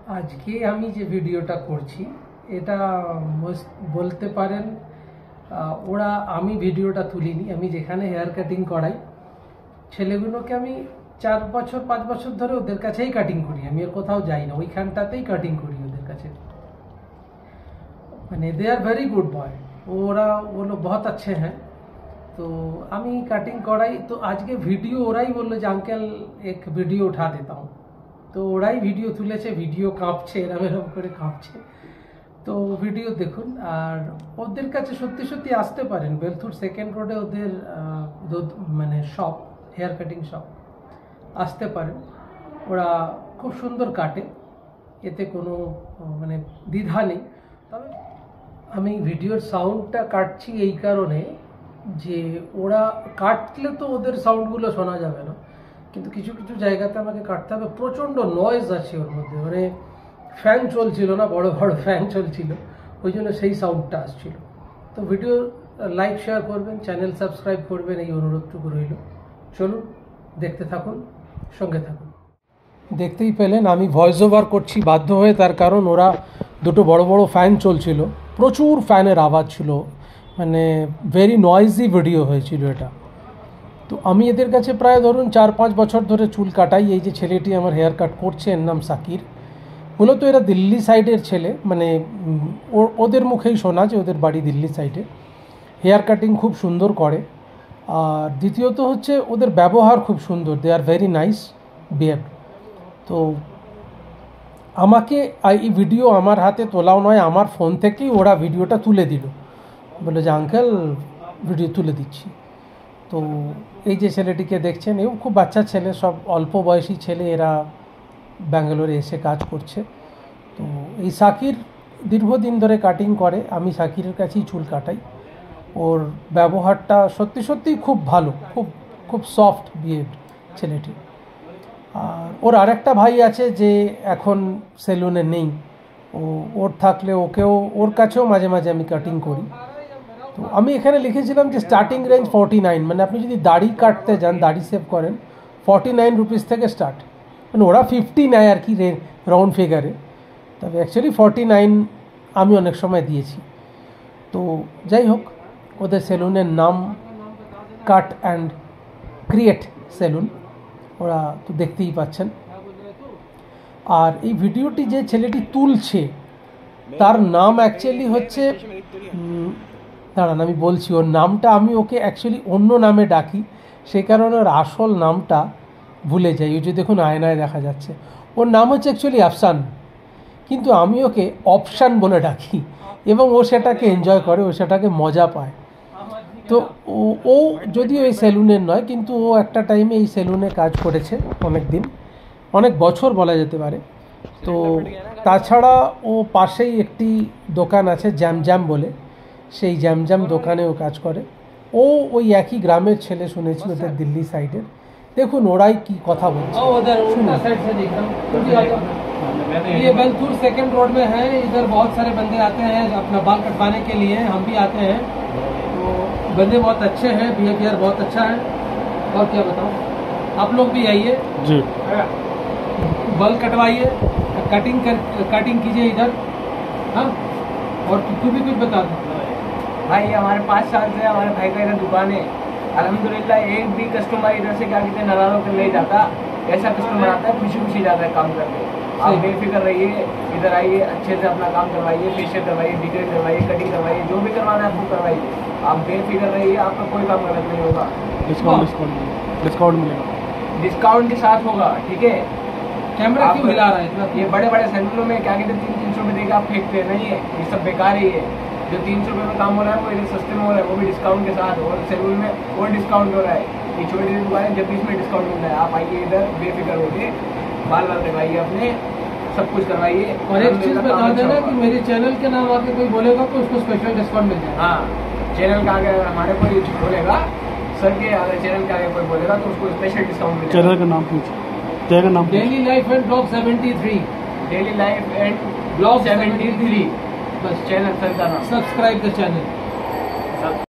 আজকে আমি যে ভিডিওটা করছি এটা বলতে পারেন ওরা আমি ভিডিওটা তুলিনি। আমি যেখানে হেয়ার কাটিং করাই ছেলেগুলোকে আমি 4 বছর 5 বছর ধরে ওদের কাছেই কাটিং করি। আমি আর কোথাও যাই না, ওইখানটাতেই কাটিং করি ওদের কাছে। মানে they are very good boy, ওরা বললো बहुत अच्छे हैं। तो আমি কাটিং করাই, তো আজকে ভিডিও ওরাই বললো যে আঙ্কেল এক ভিডিও উঠা देता हूँ। তো ওরাই ভিডিও তুলেছে, ভিডিও কাঁপছে, এরম এরম করে কাঁপছে। তো ভিডিও দেখুন। আর ওদের কাছে সত্যি সত্যি আসতে পারেন, বেলথুর সেকেন্ড রোডে ওদের মানে শপ, হেয়ার কাটিং শপ, আসতে পারেন। ওরা খুব সুন্দর কাটে, এতে কোনো মানে দ্বিধা নেই। তবে আমি ভিডিওর সাউন্ডটা কাটছি এই কারণে যে ওরা কাটলে তো ওদের সাউন্ডগুলো শোনা যাবে না, কিন্তু কিছু কিছু জায়গাতে আমাকে কাটতে হবে। প্রচণ্ড নয়েজ আছে ওর মধ্যে, মানে ফ্যান চলছিল না, বড় বড় ফ্যান চলছিল, ওই জন্য সেই সাউন্ডটা আসছিল। তো ভিডিও লাইক শেয়ার করবেন, চ্যানেল সাবস্ক্রাইব করবেন, এই অনুরোধটুকু রইল। চলুন দেখতে থাকুন, সঙ্গে থাকুন। দেখতেই পেলেন আমি ভয়েস ওভার করছি বাধ্য হয়ে, তার কারণ ওরা দুটো বড় বড় ফ্যান চলছিল, প্রচুর ফ্যানের আওয়াজ ছিল, মানে ভেরি নয়েজি ভিডিও হয়েছিল এটা। তো আমি এদের কাছে প্রায় ধরুন 4-5 বছর ধরে চুল কাটাই। এই যে ছেলেটি আমার হেয়ার কাট করছে এর নাম সাকির। মূলত এরা দিল্লি সাইডের ছেলে, মানে ওদের মুখেই শোনা যে ওদের বাড়ি দিল্লি সাইডে। হেয়ার কাটিং খুব সুন্দর করে, আর দ্বিতীয়ত হচ্ছে ওদের ব্যবহার খুব সুন্দর, দে আর ভেরি নাইস বিহেভ। তো আমাকে এই ভিডিও আমার হাতে তোলাও নয়, আমার ফোন থেকেই ওরা ভিডিওটা তুলে দিল, বলে যে আঙ্কেল ভিডিও তুলে দিচ্ছি। তো এই যে ছেলেটিকে দেখছেন, এও খুব বাচ্চা ছেলে, সব অল্প বয়সী ছেলে, এরা ব্যাঙ্গালোরে এসে কাজ করছে। তো এই সাকির দীর্ঘদিন ধরে কাটিং করে, আমি সাকিরের কাছেই চুল কাটাই। ওর ব্যবহারটা সত্যি সত্যি খুব ভালো, খুব খুব সফট বিহেভ ছেলেটি। আর ওর আরেকটা ভাই আছে যে এখন সেলুনে নেই, ওর থাকলে ওর কাছেও মাঝে মাঝে আমি কাটিং করি। তো আমি এখানে লিখেছিলাম যে স্টার্টিং রেঞ্জ 49, মানে আপনি যদি দাড়ি কাটতে যান, দাড়ি সেভ করেন, 49 রুপিস থেকে স্টার্ট। মানে ওরা 50 নেয় আর কি রাউন্ড ফিগারে, তবে অ্যাকচুয়ালি 49 আমি অনেক সময় দিয়েছি। তো যাই হোক, ওদের সেলুনের নাম কাট অ্যান্ড ক্রিয়েট সেলুন, ওরা তো দেখতেই পাচ্ছেন। আর এই ভিডিওটি যে ছেলেটি তুলছে তার নাম অ্যাকচুয়ালি হচ্ছে, দাঁড়ান আমি বলছি ওর নামটা, আমি ওকে অ্যাকচুয়ালি অন্য নামে ডাকি, সেই কারণে ওর আসল নামটা ভুলে যাই। ওই যে দেখুন আয়নায় দেখা যাচ্ছে, ওর নাম হচ্ছে অ্যাকচুয়ালি আফসান, কিন্তু আমি ওকে অপশান বলে ডাকি, এবং ও সেটাকে এনজয় করে, ও সেটাকে মজা পায়। তো ও যদিও এই সেলুনের নয়, কিন্তু ও একটা টাইমে এই সেলুনে কাজ করেছে অনেক দিন, অনেক বছর বলা যেতে পারে। তো তাছাড়া ও পাশেই একটি দোকান আছে জ্যাম বলে, সেই জ্যাম দোকানে ও কাজ করে। ও ওই একই গ্রামের ছেলে, শুনেছি ওদের দিল্লি সাইডের। দেখুন ওরাই কি কথা বলছে। ये बेलथुर सेकंड रोड में है, इधर बहुत सारे बंदे आते हैं अपना बाल कटवाने के लिए, हम भी आते हैं। तो बंदे बहुत अच्छे हैं, बिहेवियर बहुत अच्छा है, और क्या बताऊं, आप लोग भी आइए जी, बाल कटवाइए, कटिंग कीजिए इधर। हाँ, और तू भी कुछ बता दो भाई। हमारे 5 साल से हमारे भाई का इधर दुकान है, अल्हम्दुलिल्लाह एक भी कस्टमर इधर से क्या कहते हैं नाराज होकर नहीं जाता। ऐसा कस्टमर आता है खुशी खुशी जाता है काम करके। आप बेफिक्र रहिए, इधर आइए, अच्छे से अपना काम करवाइए, फेशियल करवाइए, डिटेल करवाइए, कटिंग करवाइए, जो भी करवाना है आपको करवाइए। आप बेफिक्र रहिए, आपका कोई काम गलत नहीं होगा। डिस्काउंट मिलेगा, डिस्काउंट के साथ होगा, ठीक है। कैमरा क्यों हिला रहा है इतना? ये बड़े बड़े सैलूनों में क्या कहते हैं 300 रुपये देकर आप फेंकते हैं, नहीं है, ये सब बेकार ही है। जो 300 रुपये में काम हो रहा है वो इधर सस्ते में हो रहा है, वो भी डिस्काउंट के साथ, और सैलून में और डिस्काउंट हो रहा है। ये छोटी दुकान जब भी इसमें डिस्काउंट मिल रहा है। आप आइए इधर बेफिक्र होकर बाल कटवाइए, अपने सब कुछ करवाइए। और एक चीज़ बता देना कि मेरे चैनल के नाम आके कोई बोलेगा तो उसको स्पेशल डिस्काउंट मिल जाएगा। हाँ, चैनल का आगे अगर हमारे कोई बोलेगा, सर के अगर चैनल का आगे कोई बोलेगा तो उसको स्पेशल डिस्काउंट मिलेगा। चैनल का नाम पूछिए, चैनल का नाम daily life and blog 73, daily life and blog 73, बस चैनल सर का नाम। Subscribe the channel.